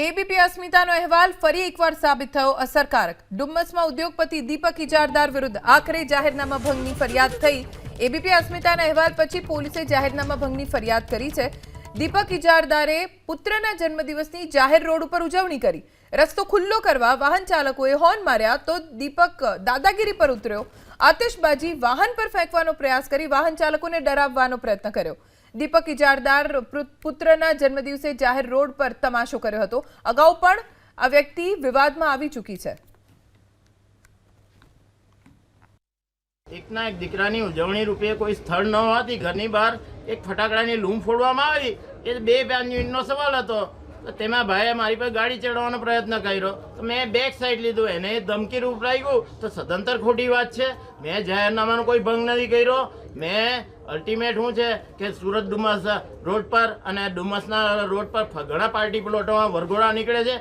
ABP અસ્મિતાનો અહેવાલ ફરી એકવાર સાબિત થયો અસરકારક। ડુમ્મસમાં ઉદ્યોગપતિ દીપક ઇજારદાર વિરુદ્ધ આખરે જાહેરનામા ભંગની ફરિયાદ થઈ। એબીપી અસ્મિતાના અહેવાલ પછી પોલીસે જાહેરનામા ભંગની ફરિયાદ કરી છે। દીપક ઇજારદારે પુત્રના જન્મદિવસની જાહેર રોડ ઉપર ઉજવણી કરી। રસ્તો ખુલ્લો કરવા વાહન ચાલકોએ હોર્ન માર્યા તો દીપક દાદાગીરી પર ઉતર્યો। આતિશબાજી વાહન પર ફેંકવાનો પ્રયાસ કરી વાહન ચાલકોને ડરાવવાનો પ્રયત્ન કર્યો। દીપક ઇજારદાર પુત્રના જન્મદિવસે જાહેર રોડ પર તમાશો કર્યો હતો। અગાઉ પણ આ વ્યક્તિ વિવાદમાં આવી ચૂકી છે। એકના એક દીકરાની ઉજવણી રૂપે કોઈ સ્થળ ન હોવાથી ઘરની બહાર એક ફટાકડાની લૂમ ફોડવામાં આવી। એ 2 મિનિટનો સવાલ હતો। તો તેમાં ભાઈએ મારી પર ગાડી ચડાવવાનો પ્રયત્ન કર્યો તો મેં બેક સાઈડ લીધું। એને ધમકી રૂપ લાગ્યું તો સદંતર ખોટી વાત છે। મેં જાહેરનામાનો કોઈ ભંગ નથી કર્યો। મેં અલ્ટિમેટ શું છે કે સુરત ડુમસ રોડ પર અને ડુમસના રોડ પર ઘણા પાર્ટી પ્લોટોમાં વરઘોડા નીકળે છે।